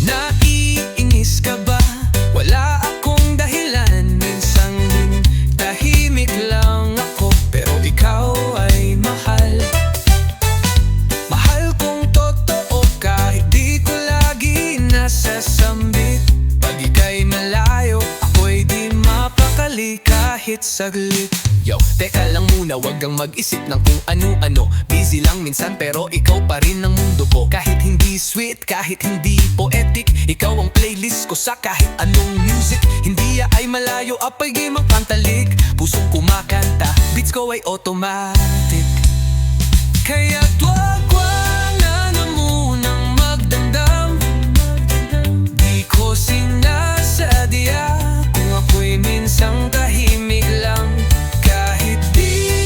Naiinis ka ba? Wala akong dahilan. Minsan din tahimik lang ako, pero ikaw ay mahal. Mahal kong totoo, kahit di ko lagi nasasambit. Pag ika'y malayo, ako'y di mapakali kahit saglit. Yo, teka lang muna, wag kang mag-isip ng kung ano-ano. Busy lang minsan pero ikaw pa rin ang mundo ko. Kahit hindi sweet, kahit hindi poetic, ikaw ang playlist ko sa kahit anong music. Hindi ay malayo, apay game ang pantalik. Pusong kumakanta, beats ko ay automatic. Kaya wag na munang magdamdam, di ko sinasadya. Kung ako'y minsang tahimik lang, kahit di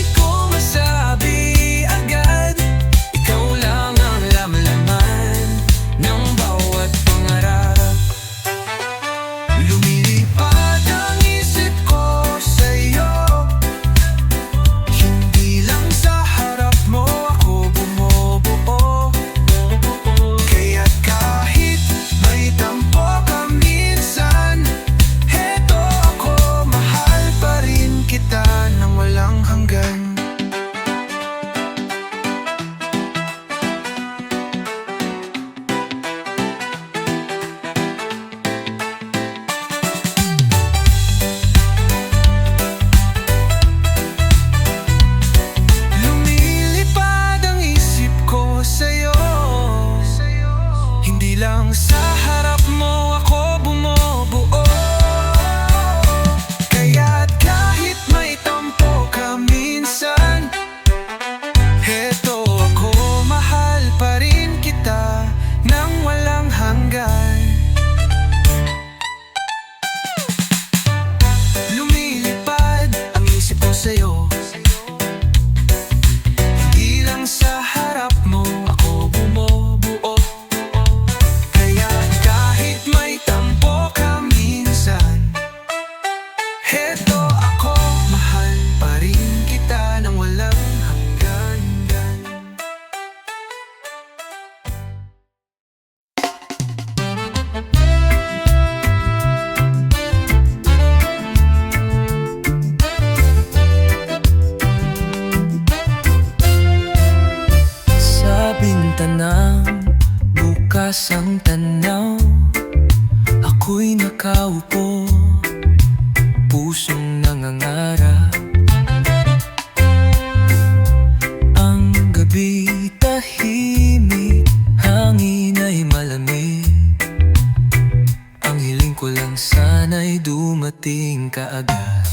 gising kaagad.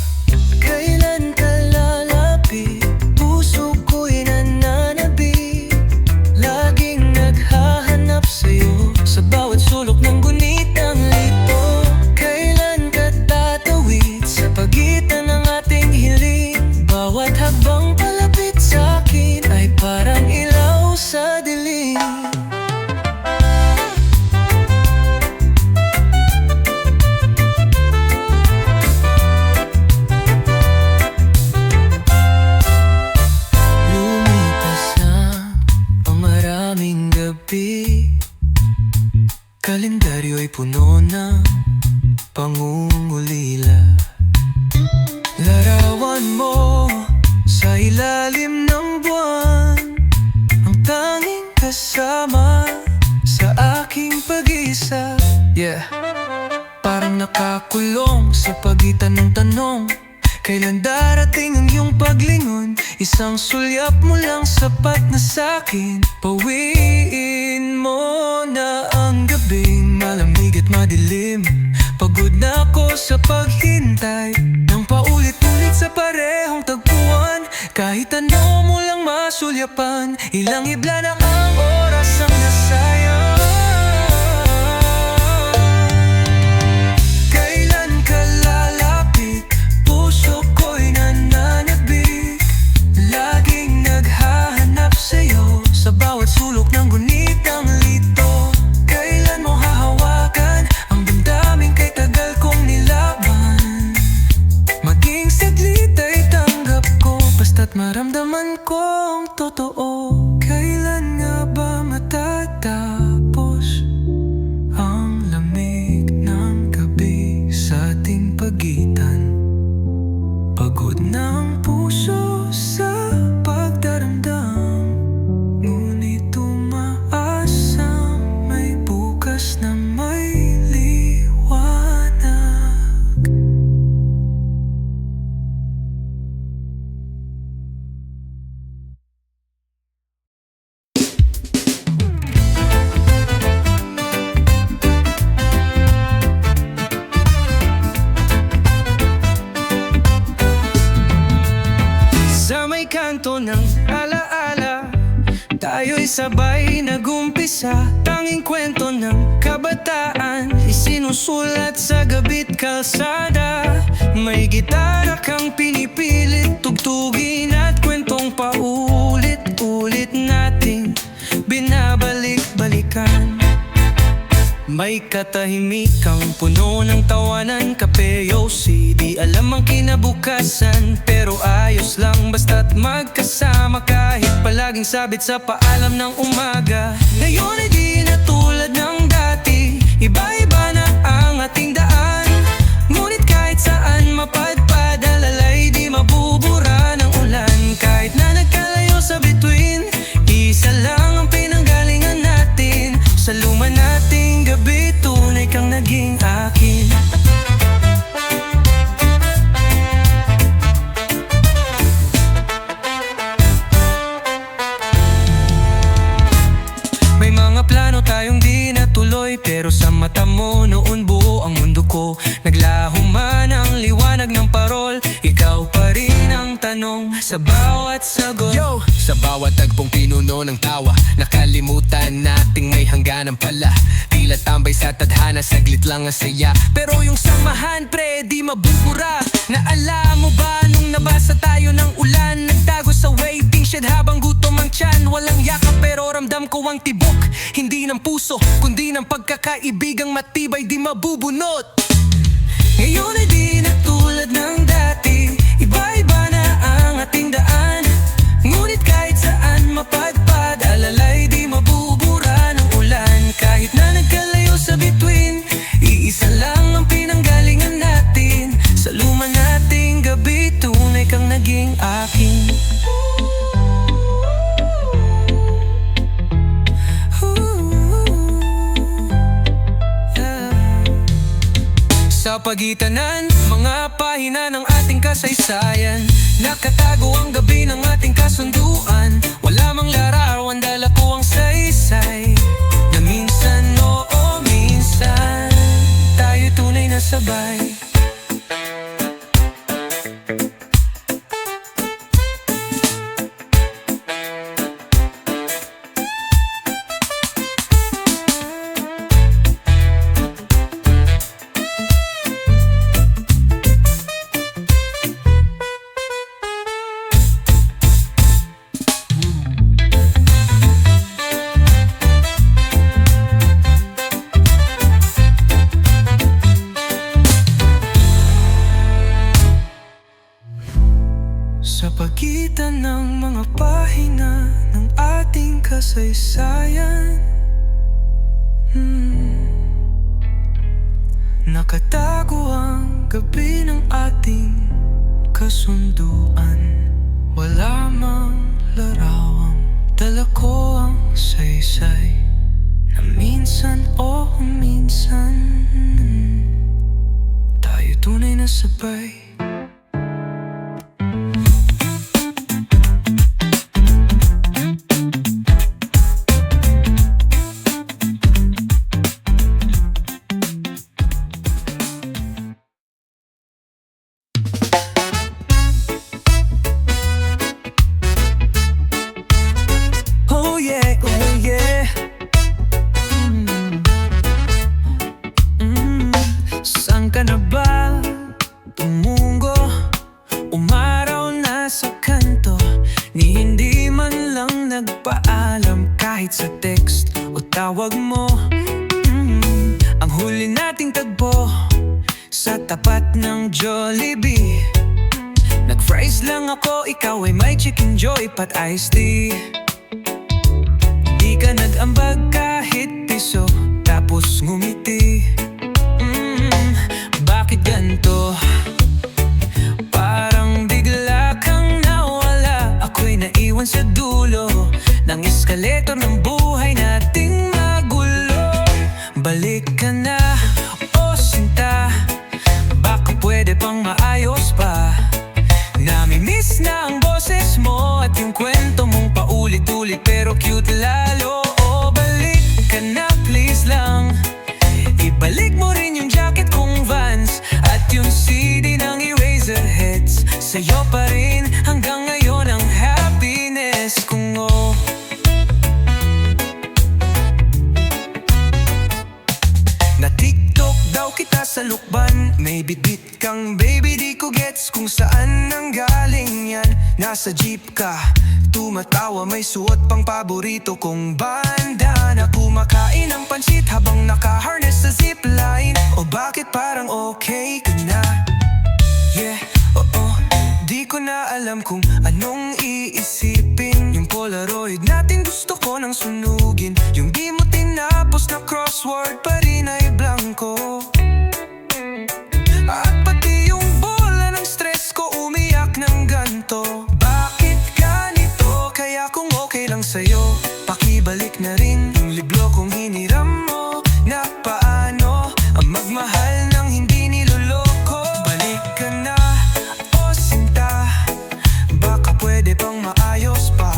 Kailan ka lalapit? Puso ko'y nananabik, laging naghahanap sa'yo sa bawat sulok ng gunitang lito. Kailan ka tatawid sa pagitan ng ating hiling? Bawat habang palapit sa'kin ay parang ilaw sa dilim. Kalendaryo'y puno ng pangungulila. Larawan mo sa ilalim ng buwan, ang tanging kasama sa aking pag-iisa. Yeah, parang nakakulong sa pagitan ng tanong, kailan darating ang iyong paglingon? Isang sulyap mo lang sapat na sa'kin. Pawiin mo na ang gabing malamig at madilim. Pagod na ako sa paghintay ng paulit-ulit sa parehong tagpuan. Kahit ano mo lang masulyapan, ilang hibla na ang oras ang nasayang. Sa bawat sulok ng gunitang lito, kailan mo hahawakan ang damdamin kay tagal kong nilaban? Maging saglit ay tanggap ko, basta't maramdaman kong totoo. Kailan nga ba matatapos ang lamig ng gabi sa ating pagitan? Pagod ng puso sa pagdaramdam, na may liwanag. Sa may kanto ng alaala, tayo'y sabay nagumpisa. Tanging kwento ng kabataan, isinusulat sa gabit kalsada. May gitara kang pinipilit tugtugin at kwentong paulit-ulit nating binabalik-balikan. May katahimikang puno ng tawanan, kape o di alam ang kinabukasan, pero ayos lang basta't magkasama. Kahit palaging sabit sa paalam ng umaga, ngayon ay di na tulad ng dati. Iba-iba na ang ating daan, ngunit kahit saan mapadpad, alalay di mabubura ng ulan. Kahit na nagkalayo sa bituin, isa lang ang pinanggalingan natin. Sa luma nating gabi, tunay kang naging akin. May mga plano tayong di natuloy, pero sa mata mo noon buo ang mundo ko. Naglaho man ang liwanag ng parol, ikaw pa rin ang tanong sa bawat sagot. Yo! Sa bawat tagpong pinuno ng tawa, nakalimutan nating may hangganan pala. Tila tambay sa tadhana, saglit lang ang saya, pero yung samahan pre, di mabubura. Naalala mo ba nung nabasa tayo ng ulan? Nagtago sa waiting shed habang gutom ang tiyan. Walang yakap pero ramdam ko ang tibok, hindi ng puso kundi ng pagkakaibigang matibay di mabubunot. Ngayon ay di na tulad ng dati, iba-iba na ang ating daan. Ngunit kahit saan mapadpad, alalay di mabubura ng ulan. Kahit na nagkalayo sa bituin, iisa lang ang pinanggalingan natin. Sa luma nating gabi, tunay kang naging akin. Sa pagitan ng mga pahina ng ating kasaysayan, nakatago ang gabi ng ating kasunduan. Wala mang larawan, dala ko ang saysay na minsan, oo minsan, tayo tunay na sabay. Sa pagitan ng mga pahina ng ating kasaysayan, nakatago ang gabi ng ating kasunduan. Wala mang larawang dala ko ang saysay na minsan o minsan tayo tunay na sabay. Saan ka na ba tumungo? Umaraw na sa kanto, ni hindi man lang nagpaalam kahit sa text o tawag mo. Ang huli nating tagpo sa tapat ng Jollibee. Nag-fries lang ako, ikaw ay may chicken joy pat iced tea. Di ka nag-ambag kahit piso, tapos ngumiti. Bakit ganito? Parang bigla kang nawala. Ako'y naiwan sa dulo ng eskalator ng buhay nating magulo. Balik ka na, o sinta, baka pwede pang maayos pa. Nami-miss na ang boses mo at yung kwento mong paulit-ulit pero cute lalo. O balik ka na please lang, ibalik mo rin yung jacket kong Vans at yung CD ng Eraserheads. Sa'yo pa rin hanggang ngayon ang happiness kong oh. Na-TikTok daw kita sa lukban, may bitbit kang baby, di ko gets kung saan nang galing yan. Nasa jeep ka, tumatawa, may suot pang paborito kong bandana. Kumakain ng pansit habang naka-harness sa zipline. O bakit parang okay ka na? Yeah, oo, di ko na alam kung anong iisipin. Yung Polaroid natin gusto ko nang sunugin. Yung di mo tinapos na crossword pa rin ay blanco. At pati yung bola ng stress ko umiyak ng ganto. Bakit ganito? Kaya kung okay lang sa'yo, pakibalik na rin yung libro kong hiniram mo. Na paano ang magmahal ng hindi niloloko? Balik ka na, o sinta, baka pwede pang maayos pa.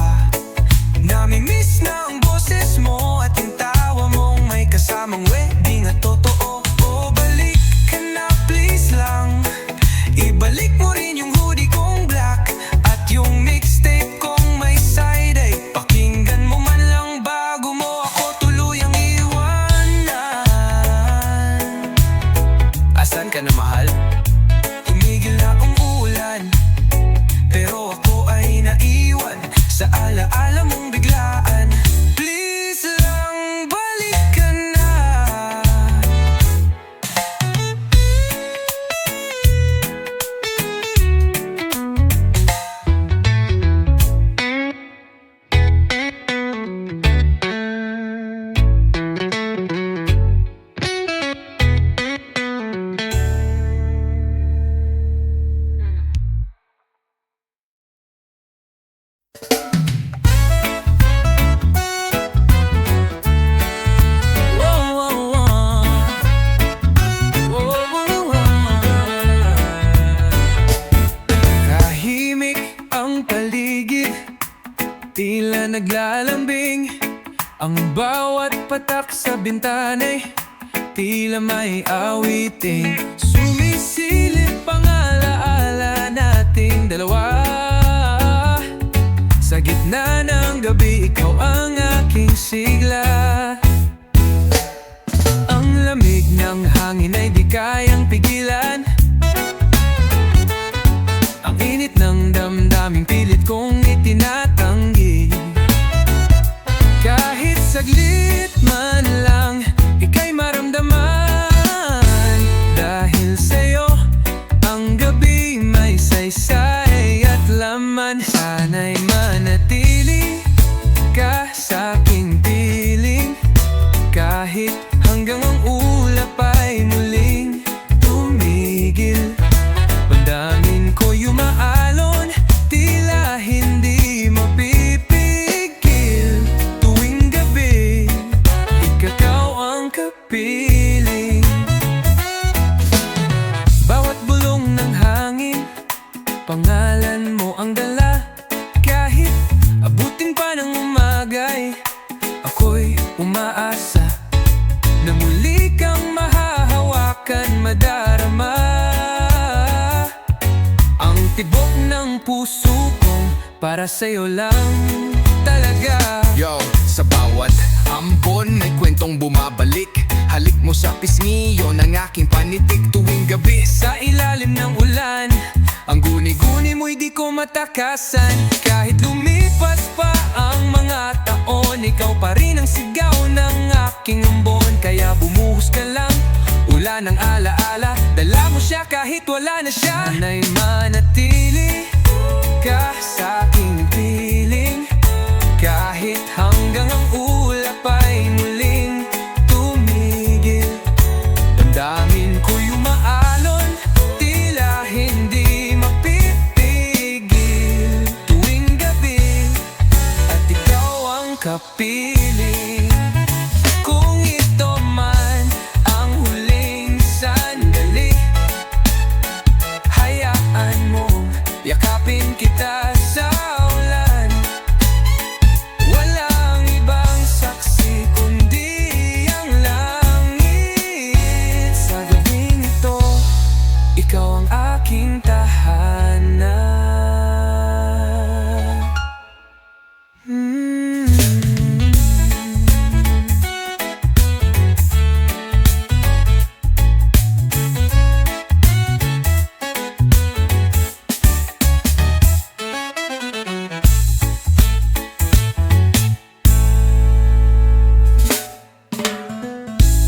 Nami-miss na ang boses mo at yung tawa mong may kasamang wedding at totoo. O balik ka na please lang, ibalik mo rin yung hoodie kong black at yung mixtape kong may side A. Pakinggan mo man lang bago mo ako tuluyang iwanan. Asan ka na mahal? Tumigil na ang ulan, pero ako ay naiwan sa alaala mong biglaan. Please lang, balik ka na. Tahimik ang paligid, tila naglalambing. Ang bawat patak sa bintana'y tila may awitin. Sumisilip ang alaala nating dalawa. Sa gitna ng gabi, ikaw ang aking sigla. Ang lamig ng hangin ay di kayang pigilan. Ang init ng damdaming pilit kong itinatanggi. Kahit saglit man lang, ika'y maramdaman. Dahil sa'yo, ang gabi may saysay at laman. pangalan mo ang dala. Kahit abutin pa ng umagay, ako'y umaasa na muli kang mahahawakan, madarama ang tibok ng puso kong para sa'yo lang talaga. Yo, sa bawat ambon may kwentong bumabalik. Halik mo sa pisngiyo ng aking panitig tuwing gabi. Sa ilalim ng ulan, ang guni-guni mo'y di ko matakasan. Kahit lumipas pa ang mga taon, ikaw pa rin ang sigaw ng aking ambon. Kaya bumuhos ka lang, ulan ng alaala, dala mo siya kahit wala na siya. Sana'y manatili ka sa aking piling, kahit hanggang ang ulap ay muling tumigil. Damdamin ko'y umaalon, tila hindi mapipigil tuwing gabi, at ikaw ang kapiling. Kung ito man ang huling sandali, hayaan mo yakapin kita sa ulan. Walang ibang saksi kundi ang langit. Sa gabing ito, ikaw ang aking tahanan.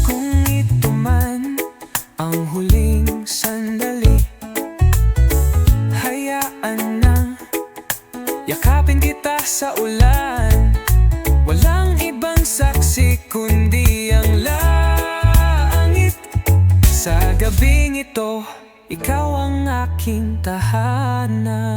Kung ito man ang huling sandali, hayaan na yakapin kita sa ulan. Walang ibang saksi kundi ang langit. Sa gabing ito, ikaw ang aking tahanan.